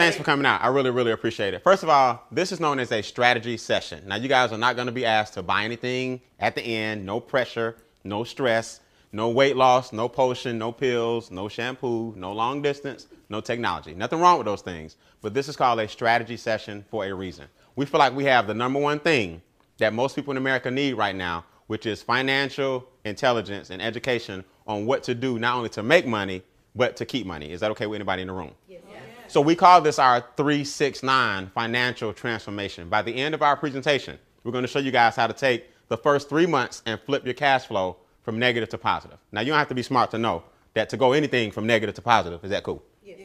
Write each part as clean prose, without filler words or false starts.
thanks for coming out. I really, really appreciate it. First of all, this is known as a strategy session. Now, you guys are not going to be asked to buy anything at the end. No pressure, no stress, no weight loss, no potion, no pills, no shampoo, no long distance, no technology. Nothing wrong with those things. But this is called a strategy session for a reason. We feel like we have the #1 thing that most people in America need right now, which is financial intelligence and education on what to do, not only to make money, but to keep money. Is that okay with anybody in the room? Yes. So we call this our 369 financial transformation. By the end of our presentation, we're going to show you guys how to take the first 3 months and flip your cash flow from negative to positive. Now, you don't have to be smart to know that to go anything from negative to positive. Is that cool? Yes.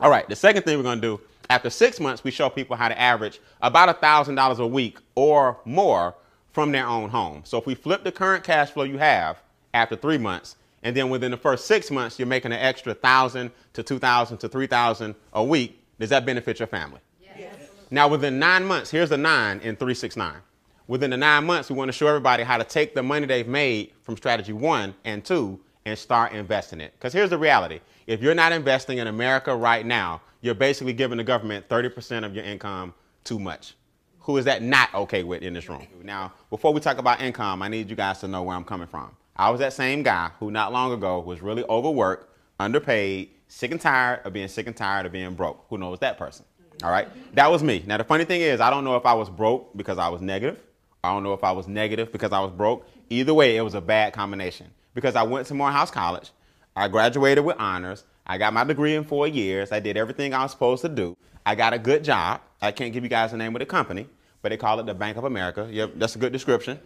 All right. The second thing we're going to do, after 6 months, we show people how to average about $1,000 a week or more from their own home. So if we flip the current cash flow you have after 3 months, and then within the first 6 months, you're making an extra $1,000 to $2,000 to $3,000 a week, does that benefit your family? Yes. Now, within 9 months, here's the 9 in 369. Within the 9 months, we want to show everybody how to take the money they've made from strategy 1 and 2 and start investing it. Because here's the reality. If you're not investing in America right now, you're basically giving the government 30% of your income too much. Who is that not okay with in this room? Now, before we talk about income, I need you guys to know where I'm coming from. I was that same guy who not long ago was really overworked, underpaid, sick and tired of being sick and tired of being broke. Who knows that person? All right. That was me. Now, the funny thing is, I don't know if I was broke because I was negative. I don't know if I was negative because I was broke. Either way, it was a bad combination because I went to Morehouse College. I graduated with honors. I got my degree in 4 years. I did everything I was supposed to do. I got a good job. I can't give you guys the name of the company, but they call it the Bank of America. Yep, that's a good description.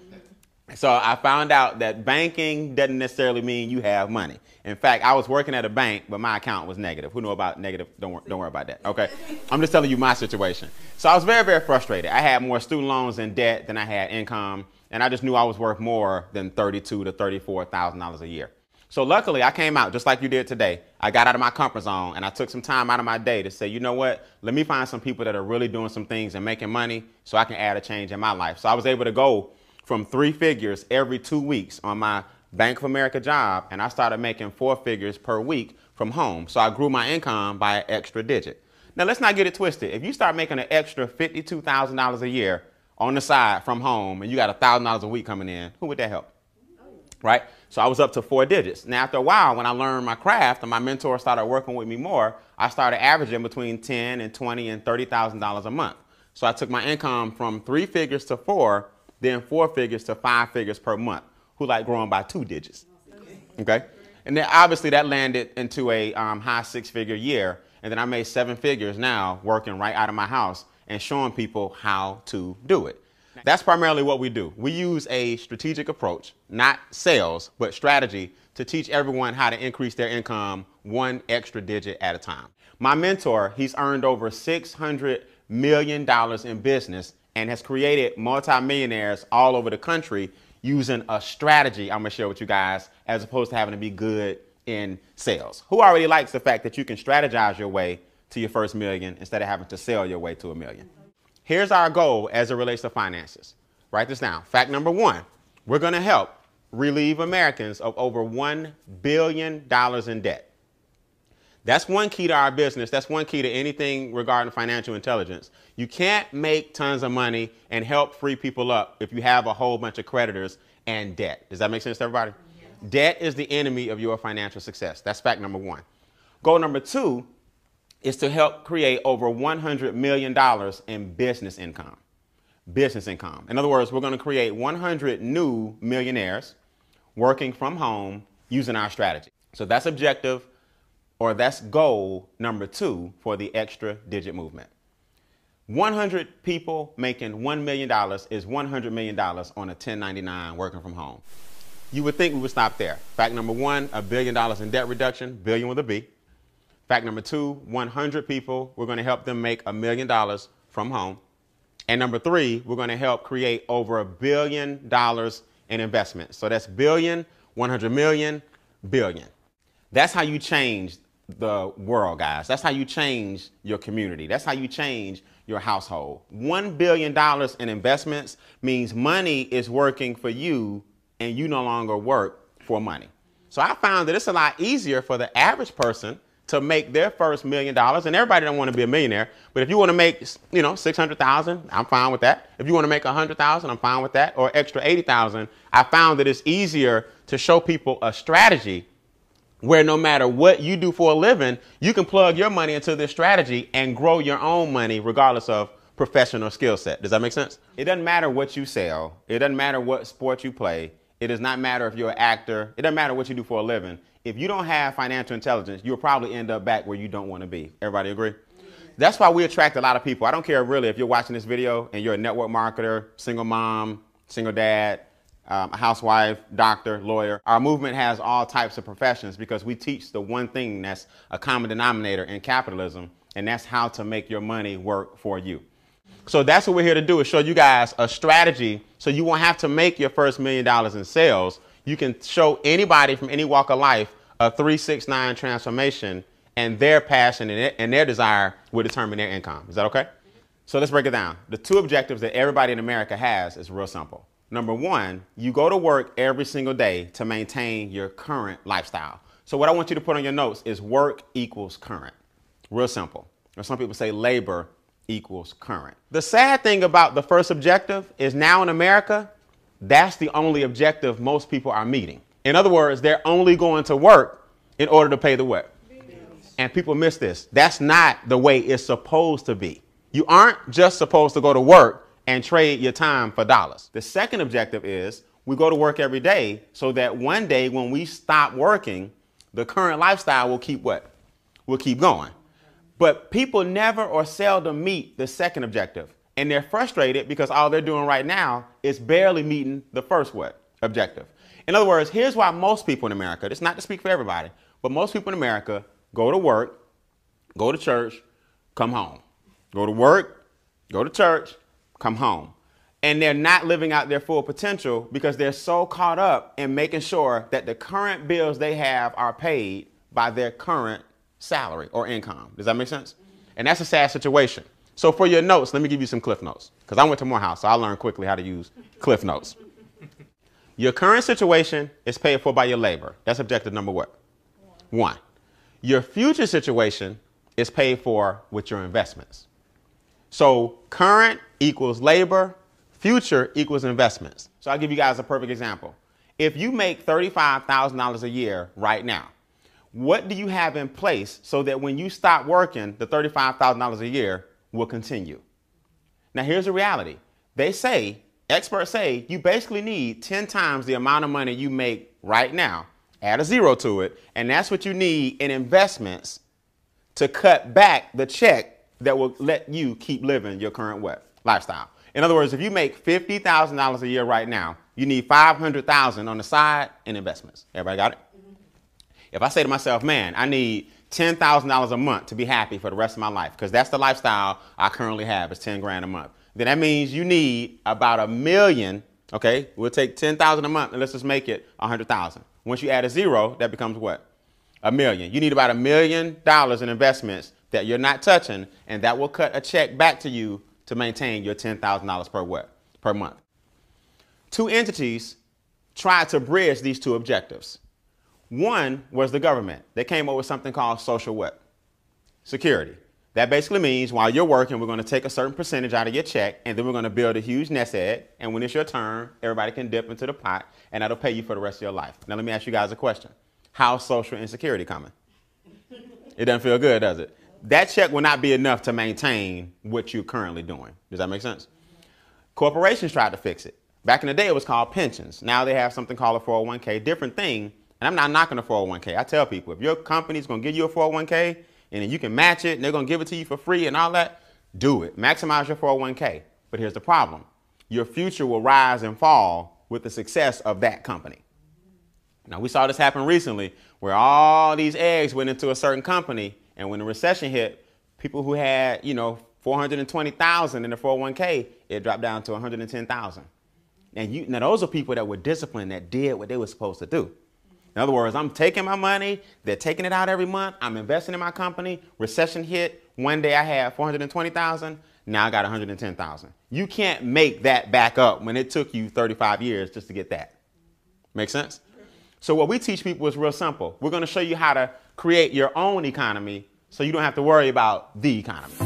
So I found out that banking doesn't necessarily mean you have money. In fact, I was working at a bank, but my account was negative. Who know about negative? Don't worry about that. Okay. I'm just telling you my situation. So I was very, very frustrated. I had more student loans and debt than I had income. And I just knew I was worth more than $32,000 to $34,000 a year. So luckily I came out just like you did today. I got out of my comfort zone and I took some time out of my day to say, you know what, let me find some people that are really doing some things and making money so I can add a change in my life. So I was able to go from 3 figures every 2 weeks on my Bank of America job, and I started making 4 figures per week from home. So I grew my income by an extra digit. Now, let's not get it twisted. If you start making an extra $52,000 a year on the side from home and you got $1,000 a week coming in, who would that help? Right? So I was up to 4 digits. Now, after a while, when I learned my craft and my mentor started working with me more, I started averaging between $10,000 and $20,000 and $30,000 a month. So I took my income from 3 figures to 4, then 4 figures to 5 figures per month. Who like growing by 2 digits? Okay. And then obviously that landed into a high 6-figure year. And then I made 7 figures now working right out of my house and showing people how to do it. That's primarily what we do. We use a strategic approach, not sales, but strategy to teach everyone how to increase their income 1 extra digit at a time. My mentor, he's earned over $600 million in business and has created multimillionaires all over the country using a strategy I'm going to share with you guys as opposed to having to be good in sales. Who already likes the fact that you can strategize your way to your first million instead of having to sell your way to $1 million? Here's our goal as it relates to finances. Write this down. Fact number 1, we're going to help relieve Americans of over $1 billion in debt. That's one key to our business. That's one key to anything regarding financial intelligence. You can't make tons of money and help free people up if you have a whole bunch of creditors and debt. Does that make sense to everybody? Yes. Debt is the enemy of your financial success. That's fact number 1. Goal number 2 is to help create over $100 million in business income. Business income. In other words, we're going to create 100 new millionaires working from home using our strategy. So that's objective, or that's goal number 2 for the extra digit movement. 100 people making $1 million is $100 million on a 1099 working from home. You would think we would stop there. Fact number 1, $1 billion in debt reduction, billion with a B. Fact number 2, 100 people, we're going to help them make $1 million from home. And number 3, we're going to help create over $1 billion in investment. So that's billion, 100 million, billion. That's how you change the world, guys. That's how you change your community. That's how you change your household. $1 billion in investments means money is working for you and you no longer work for money. So I found that it's a lot easier for the average person to make their first $1 million, and everybody don't want to be a millionaire, but if you want to make, you know, 600,000, I'm fine with that. If you want to make 100,000, I'm fine with that, or extra 80,000, I found that it's easier to show people a strategy where no matter what you do for a living, you can plug your money into this strategy and grow your own money regardless of professional skill set. Does that make sense? It doesn't matter what you sell. It doesn't matter what sport you play. It does not matter if you're an actor. It doesn't matter what you do for a living. If you don't have financial intelligence, you'll probably end up back where you don't want to be. Everybody agree? That's why we attract a lot of people. I don't care really if you're watching this video and you're a network marketer, single mom, single dad, a housewife, doctor, lawyer. Our movement has all types of professions because we teach the one thing that's a common denominator in capitalism, and that's how to make your money work for you. So that's what we're here to do, is show you guys a strategy so you won't have to make your first $1 million in sales. You can show anybody from any walk of life a 3-6-9 transformation, and their passion and their desire will determine their income. Is that okay? So let's break it down. The two objectives that everybody in America has is real simple. Number one, you go to work every single day to maintain your current lifestyle. So what I want you to put on your notes is work equals current. Real simple. Or some people say labor equals current. The sad thing about the first objective is now in America, that's the only objective most people are meeting. In other words, they're only going to work in order to pay the what? And people miss this. That's not the way it's supposed to be. You aren't just supposed to go to work and trade your time for dollars. The second objective is we go to work every day so that one day when we stop working, the current lifestyle will keep what? Will keep going. But people never or seldom meet the second objective. And they're frustrated because all they're doing right now is barely meeting the first what? Objective. In other words, here's why most people in America, it's not to speak for everybody, but most people in America go to work, go to church, come home. Go to work, go to church, come home. And they're not living out their full potential because they're so caught up in making sure that the current bills they have are paid by their current salary or income. Does that make sense? And that's a sad situation. So for your notes, let me give you some Cliff Notes, because I went to Morehouse, so I learned quickly how to use Cliff Notes. Your current situation is paid for by your labor. That's objective number what? One. Your future situation is paid for with your investments. So current equals labor, future equals investments. So I'll give you guys a perfect example. If you make $35,000 a year right now, what do you have in place so that when you stop working, the $35,000 a year will continue? Now here's the reality. They say, experts say, you basically need 10 times the amount of money you make right now, add a zero to it, and that's what you need in investments to cut back the check that will let you keep living your current what? Lifestyle. In other words, if you make $50,000 a year right now, you need $500,000 on the side in investments. Everybody got it? Mm-hmm. If I say to myself, man, I need $10,000 a month to be happy for the rest of my life, because that's the lifestyle I currently have, is 10 grand a month. Then that means you need about $1 million. Okay, we'll take 10,000 a month and let's just make it 100,000. Once you add a zero, that becomes what? $1 million. You need about $1 million in investments that you're not touching, and that will cut a check back to you to maintain your $10,000 per what? Per month. Two entities tried to bridge these two objectives. One was the government. They came up with something called social what? Security. That basically means while you're working, we're going to take a certain percentage out of your check, and then we're going to build a huge nest egg, and when it's your turn, everybody can dip into the pot, and that'll pay you for the rest of your life. Now let me ask you guys a question. How's social insecurity coming? It doesn't feel good, does it? That check will not be enough to maintain what you're currently doing. Does that make sense? Corporations tried to fix it. Back in the day, it was called pensions. Now they have something called a 401k, different thing. And I'm not knocking a 401k. I tell people, if your company's going to give you a 401k and then you can match it and they're going to give it to you for free and all that, do it. Maximize your 401k. But here's the problem. Your future will rise and fall with the success of that company. Now, we saw this happen recently where all these eggs went into a certain company, and when the recession hit, people who had, $420,000 in the 401k, it dropped down to $110,000. And now those are people that were disciplined, that did what they were supposed to do. In other words, I'm taking my money, they're taking it out every month, I'm investing in my company, recession hit, one day I had $420,000, now I got $110,000. You can't make that back up when it took you 35 years just to get that. Make sense? So what we teach people is real simple. We're going to show you how to create your own economy so you don't have to worry about the economy.